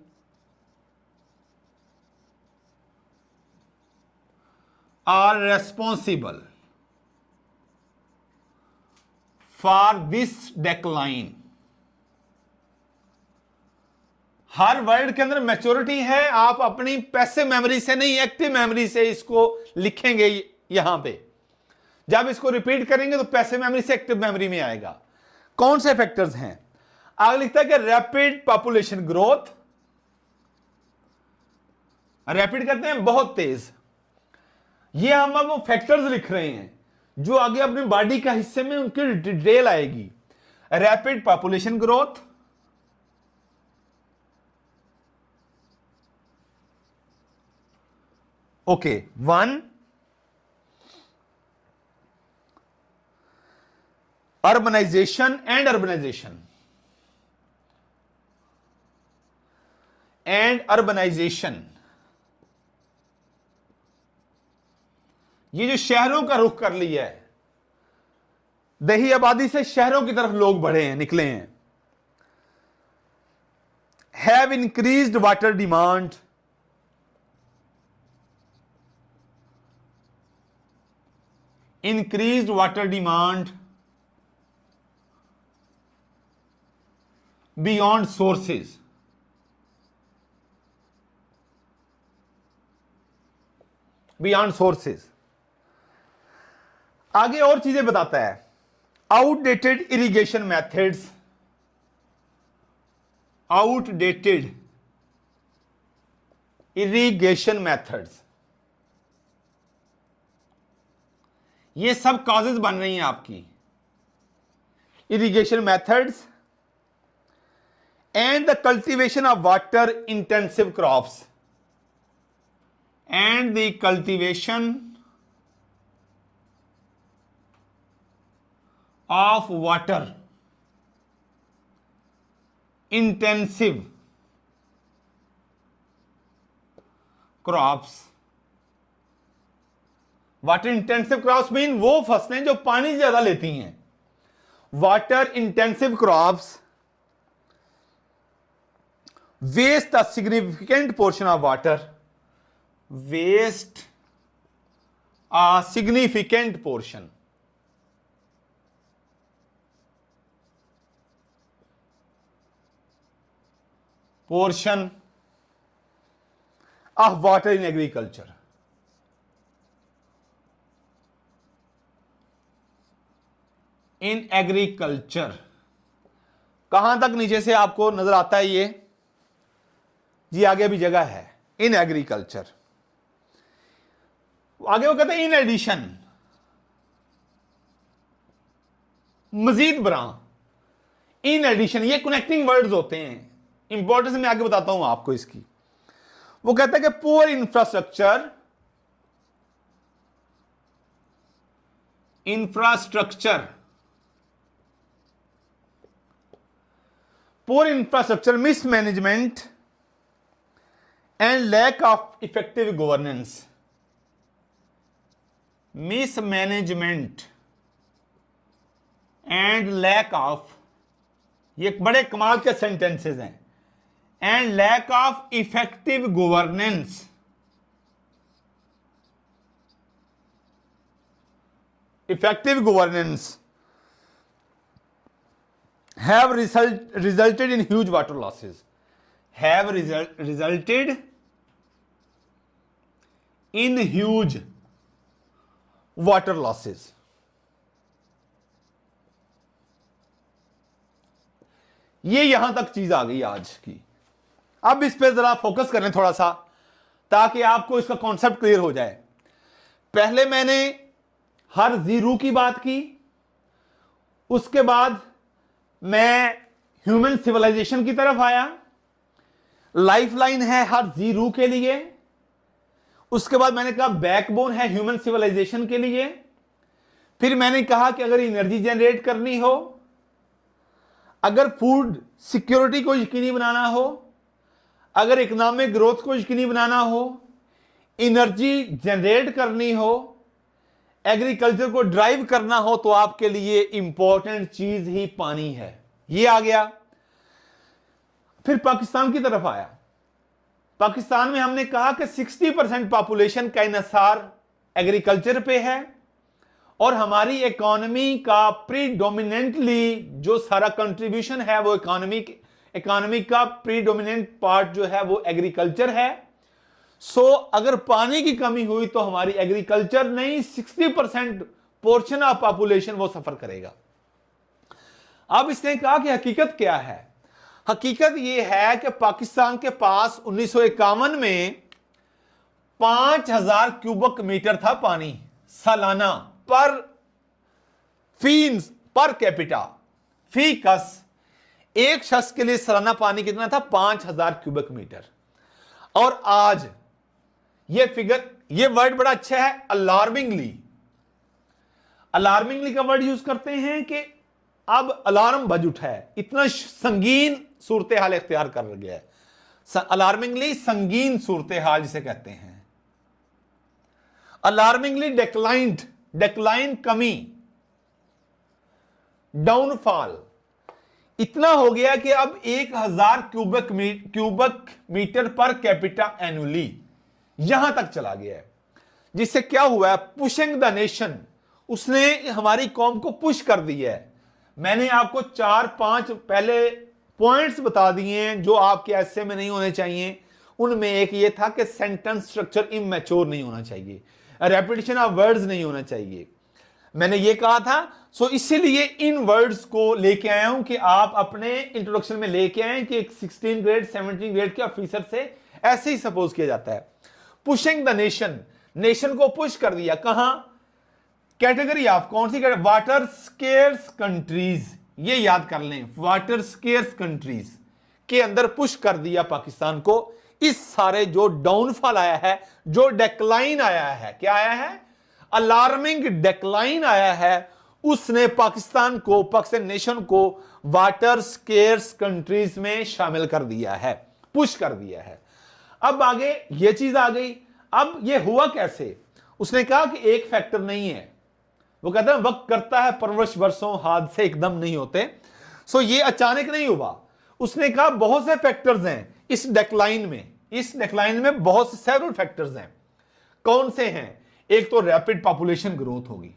Speaker 1: for this decline. हर वर्ड के अंदर मैच्योरिटी है, आप अपनी पैसिव मेमोरी से नहीं, एक्टिव मेमोरी से इसको लिखेंगे। यहां पे जब इसको रिपीट करेंगे तो पैसिव मेमोरी से एक्टिव मेमोरी में आएगा। कौन से फैक्टर्स हैं? आगे लिखता है कि रैपिड पॉपुलेशन ग्रोथ, रैपिड कहते हैं बहुत तेज। ये हम अब वो फैक्टर्स लिख रहे हैं जो आगे अपनी बॉडी का हिस्से में उनकी डिटेल आएगी। Rapid population growth, okay 1, urbanization and urbanization, ये जो शहरों का रुख कर लिया है, दही आबादी से शहरों की तरफ लोग बढ़े हैं, निकले हैं। Have increased water demand, increased water demand beyond sources, आगे और चीजें बताता है। आउटडेटेड इरिगेशन मेथड्स, ये सब कॉजेज बन रही हैं आपकी। Irrigation methods and the cultivation of water intensive crops, and the cultivation of water intensive crops. Water intensive crops mean वो फसलें जो पानी ज्यादा लेती हैं। Water intensive crops waste a significant portion of water, waste a significant portion of water in agriculture. In agriculture कहां तक नीचे से आपको नजर आता है ये जी? आगे भी जगह है। इन एग्रीकल्चर, आगे वो कहते हैं इन एडिशन, मजीद बरा। इन एडिशन, ये कनेक्टिंग वर्ड्स होते हैं, इंपॉर्टेंस मैं आगे बताता हूं आपको इसकी। वो कहता है कि poor infrastructure poor infrastructure, mismanagement and lack of effective governance, mismanagement and lack of, ये बड़े कमाल के सेंटेंसेस हैं, and lack of effective governance, have resulted in huge water losses, have resulted in huge water losses। ये यहां तक चीज आ गई आज की। अब इस पे जरा फोकस करें थोड़ा सा, ताकि आपको इसका कॉन्सेप्ट क्लियर हो जाए। पहले मैंने हर जीरो की बात की, उसके बाद मैं ह्यूमन सिविलाइजेशन की तरफ आया, लाइफलाइन है हर जीरो के लिए। उसके बाद मैंने कहा बैकबोन है ह्यूमन सिविलाइजेशन के लिए। फिर मैंने कहा कि अगर एनर्जी जनरेट करनी हो, अगर फूड सिक्योरिटी को यकीनी बनाना हो, अगर इकोनॉमिक ग्रोथ को यकीनी बनाना हो, एनर्जी जनरेट करनी हो, एग्रीकल्चर को ड्राइव करना हो, तो आपके लिए इंपॉर्टेंट चीज ही पानी है। ये आ गया। फिर पाकिस्तान की तरफ आया। पाकिस्तान में हमने कहा कि 60% पॉपुलेशन का इन्हिसार एग्रीकल्चर पे है, और हमारी इकोनॉमी का प्रीडोमिनेंटली जो सारा कंट्रीब्यूशन है वो इकोनॉमी का प्रीडोमिनेंट पार्ट जो है वो एग्रीकल्चर है। सो अगर पानी की कमी हुई तो हमारी एग्रीकल्चर नहीं, 60% पोर्शन ऑफ पॉपुलेशन वो सफर करेगा। अब इसने कहा कि हकीकत क्या है? हकीकत यह है कि पाकिस्तान के पास 1951 में 5000 क्यूबिक मीटर था पानी सालाना पर कैपिटा। फीकस, एक शख्स के लिए सालाना पानी कितना था? 5000 क्यूबिक मीटर। और आज ये फिगर, ये वर्ड बड़ा अच्छा है, अलार्मिंगली। अलार्मिंगली का वर्ड यूज करते हैं कि अब अलार्म बज उठा है, इतना संगीन सूरत हाल इख्तियार कर गया है। अलार्मिंगली संगीन सूरत हाल जिसे कहते हैं। अलार्मिंगली डेक्लाइंड, डेक्लाइन कमी, डाउनफॉल इतना हो गया कि अब 1000 cubic metre per capita annually यहां तक चला गया है। जिससे क्या हुआ है? पुशिंग द नेशन, उसने हमारी कौम को पुश कर दिया है। मैंने आपको 4-5 पहले पॉइंट्स बता दिए हैं जो आपके ऐसे में नहीं होने चाहिए। उनमें एक ये था कि सेंटेंस स्ट्रक्चर इमैच्योर नहीं होना चाहिए, रेपिटेशन ऑफ वर्ड्स नहीं होना चाहिए, मैंने ये कहा था। सो इसीलिए इन वर्ड्स को लेके आया हूं कि आप अपने इंट्रोडक्शन में लेके आए कि एक 16 ग्रेड 17 ग्रेड के ऑफिसर से ऐसे ही सपोज किया जाता है। पुशिंग द नेशन, नेशन को पुश कर दिया। कहां? कैटेगरी ऑफ, कौन सी? वाटर स्केर्स कंट्रीज, ये याद कर लें, वाटर स्केर्स कंट्रीज के अंदर पुश कर दिया पाकिस्तान को। इस सारे जो डाउनफॉल आया है, जो डेक्लाइन आया है, क्या आया है? अलार्मिंग डेक्लाइन आया है, उसने पाकिस्तान को, पाकिस्तान नेशन को वाटर स्केर्स कंट्रीज में शामिल कर दिया है, पुश कर दिया है। अब आगे ये चीज आ गई। अब ये हुआ कैसे? उसने कहा कि एक फैक्टर नहीं है, वो कहता है वक्त करता है परवरिश बरसों, हादसे एकदम नहीं होते। सो ये अचानक नहीं हुआ। उसने कहा बहुत से फैक्टर्स हैं इस डेक्लाइन में, इस डेक्लाइन में बहुत से सेवरल फैक्टर्स हैं। कौन से हैं? एक तो रैपिड पॉपुलेशन ग्रोथ होगी,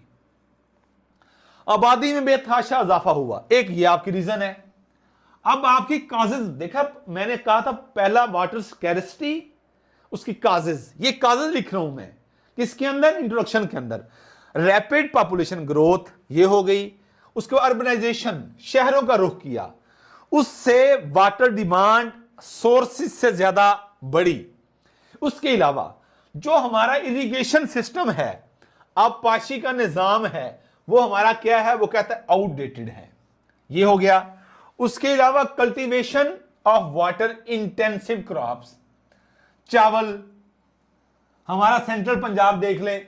Speaker 1: आबादी में बेतहाशा इजाफा हुआ, एक ये आपकी रीजन है। अब आपकी काजेज देखा, मैंने कहा था पहला वाटर स्कैरिसिटी, उसकी काजेज, ये काजेज लिख रहा हूं मैं किसके अंदर? इंट्रोडक्शन के अंदर। रैपिड पॉपुलेशन ग्रोथ ये हो गई, उसके बाद अर्बनाइजेशन, शहरों का रुख किया, उससे वाटर डिमांड सोर्सेज से ज्यादा बढ़ी। उसके अलावा जो हमारा इरिगेशन सिस्टम है, आबपाशी का निजाम है, वो हमारा क्या है? वो कहता है आउटडेटेड है, ये हो गया। उसके अलावा cultivation of water intensive crops, चावल, हमारा सेंट्रल पंजाब देख ले,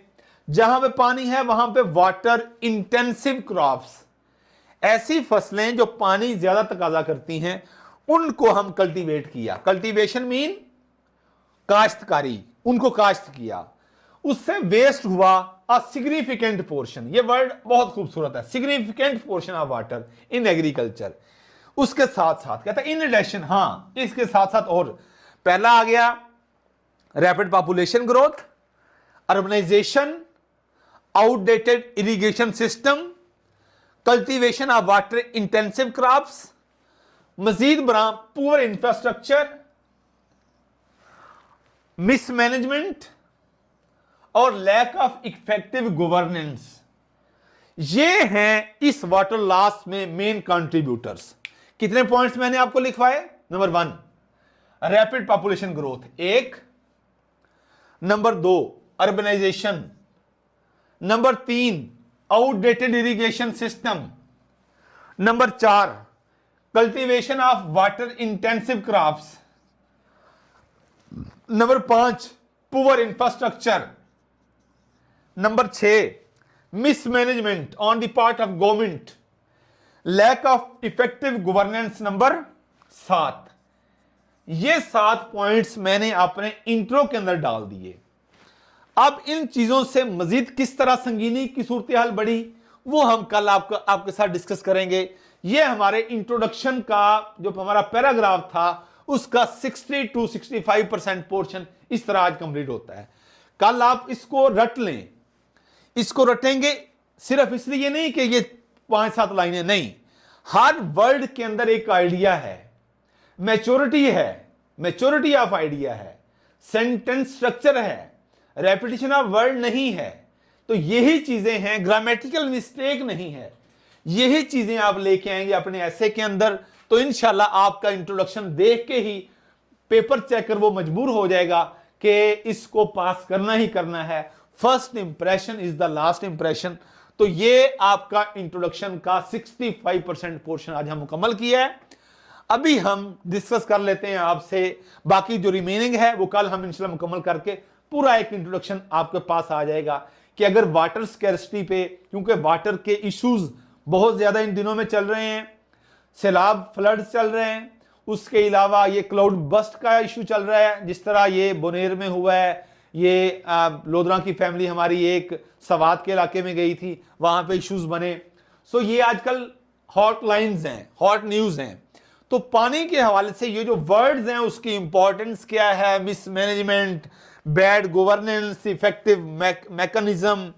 Speaker 1: जहां पे पानी है वहां पे वाटर इंटेंसिव क्रॉप्स, ऐसी फसलें जो पानी ज्यादा तकाजा करती हैं, उनको हम कल्टीवेट किया। कल्टीवेशन मीन काश्तकारी, उनको काश्त किया, उससे वेस्ट हुआ अ सिग्निफिकेंट पोर्शन। ये वर्ड बहुत खूबसूरत है, significant portion of water in agriculture. उसके साथ साथ कहता है इन एडिशन, हां इसके साथ साथ और, पहला आ गया rapid population growth, urbanization, outdated irrigation system, cultivation of water intensive crops, मजीद बरा पुअर इंफ्रास्ट्रक्चर, मिसमैनेजमेंट और लैक ऑफ इफेक्टिव गवर्नेंस। ये हैं इस वाटर लॉस में मेन कंट्रीब्यूटर्स। कितने पॉइंट्स मैंने आपको लिखवाए? Number 1 rapid population growth, 1, number 2 urbanization, number 3 outdated irrigation system, number 4 cultivation of water intensive crops, number 5 poor infrastructure, number 6 mismanagement on the part of government, lack of effective governance, number 7। ये 7 points मैंने अपने intro के अंदर डाल दिए। अब इन चीजों से मजीद किस तरह संगीनी की सूरत हाल बढ़ी, वो हम कल आपके साथ डिस्कस करेंगे। ये हमारे इंट्रोडक्शन का जो हमारा पैराग्राफ था, उसका 60 to 65% पोर्शन इस तरह आज कंप्लीट होता है। कल आप इसको रट लें, इसको रटेंगे सिर्फ इसलिए नहीं कि ये 5-7 लाइनें नहीं, हर वर्ड के अंदर एक आइडिया है, मैच्योरिटी है, मैच्योरिटी ऑफ आइडिया है, सेंटेंस स्ट्रक्चर है, रेपिटेशन ऑफ वर्ड नहीं है। तो यही चीजें हैं, ग्रामेटिकल मिस्टेक नहीं है, यही चीजें आप लेके आएंगे अपने ऐसे के अंदर। तो इंशाल्लाह आपका इंट्रोडक्शन देख के ही पेपर चेकर वो मजबूर हो जाएगा कि इसको पास करना ही करना है। First impression is the last impression. तो ये आपका इंट्रोडक्शन का 65% पोर्शन आज हम मुकम्मल किया है। अभी हम डिस्कस कर लेते हैं आपसे बाकी जो रिमेनिंग है, वो कल हम इंशाल्लाह मुकम्मल करके पूरा एक इंट्रोडक्शन आपके पास आ जाएगा कि अगर वाटर स्कैर्सिटी पे, क्योंकि वाटर के इश्यूज बहुत ज्यादा इन दिनों में चल रहे हैं, सैलाब फ्लड्स चल रहे हैं, उसके अलावा ये क्लाउड बस्ट का इशू चल रहा है, जिस तरह ये बोनेर में हुआ है, ये लोधरा की फैमिली हमारी एक सवात के इलाके में गई थी, वहां पे इश्यूज बने। सो ये आजकल हॉट लाइन्स हैं, हॉट न्यूज हैं। तो पानी के हवाले से ये जो वर्ड्स हैं उसकी इंपॉर्टेंस क्या है, mismanagement, bad governance, effective mechanism,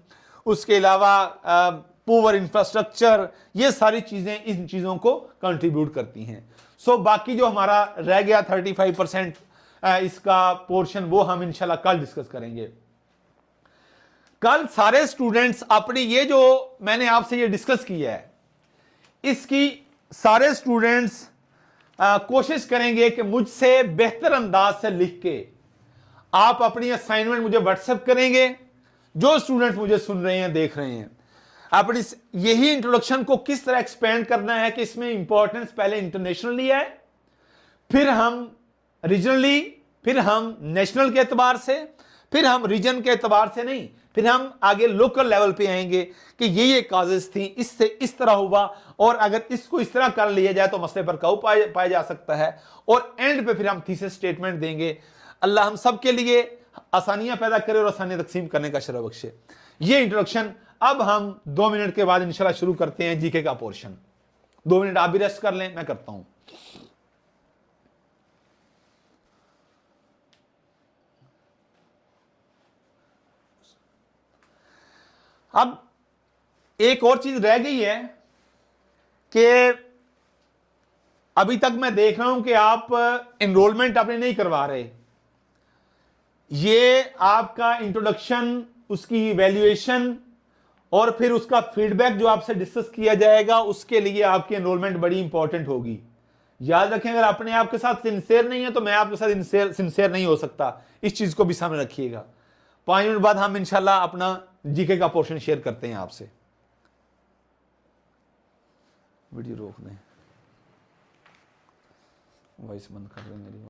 Speaker 1: उसके अलावा पुअर इंफ्रास्ट्रक्चर, ये सारी चीजें इन चीजों को कंट्रीब्यूट करती हैं। सो बाकी जो हमारा रह गया 35% इसका पोर्शन, वो हम इंशाल्लाह कल डिस्कस करेंगे। कल सारे स्टूडेंट्स अपनी ये जो मैंने आपसे ये डिस्कस किया है, इसकी सारे स्टूडेंट्स कोशिश करेंगे कि मुझसे बेहतर अंदाज से लिख के आप अपनी असाइनमेंट मुझे व्हाट्सएप करेंगे। जो स्टूडेंट्स मुझे सुन रहे हैं, देख रहे हैं, अपनी यही इंट्रोडक्शन को किस तरह एक्सपेंड करना है कि इसमें इंपॉर्टेंस पहले इंटरनेशनल लिया है, फिर हम रीजनली, फिर हम नेशनल के एतबार से, फिर हम रीजन के एतबार से नहीं, फिर हम आगे लोकल लेवल पे आएंगे कि ये काजेस थी, इससे इस तरह हुआ, और अगर इसको इस तरह कर लिया जाए तो मसले पर काबू पाया जा सकता है, और एंड पे फिर हम थीसिस स्टेटमेंट देंगे। अल्लाह हम सब के लिए आसानियां पैदा करे और आसानियां तकसीम करने का शरफ बख्शे। ये इंट्रोडक्शन। अब हम 2 मिनट के बाद इंशाल्लाह शुरू करते हैं जीके का पोर्शन। 2 मिनट आप भी रेस्ट कर लें, मैं करता हूं। अब एक और चीज रह गई है कि अभी तक मैं देख रहा हूं कि आप एनरोलमेंट अपने नहीं करवा रहे। ये आपका इंट्रोडक्शन, उसकी इवैल्यूएशन और फिर उसका फीडबैक जो आपसे डिस्कस किया जाएगा, उसके लिए आपकी एनरोलमेंट बड़ी इंपॉर्टेंट होगी। याद रखें, अगर अपने आप के साथ सिंसियर नहीं है तो मैं आपके साथ सिंसियर नहीं हो सकता। इस चीज को भी सामने रखिएगा। 5 मिनट बाद हम इंशाल्लाह अपना जीके का पोर्शन शेयर करते हैं आपसे। वीडियो रोक दें, वॉइस बंद कर दें मेरी।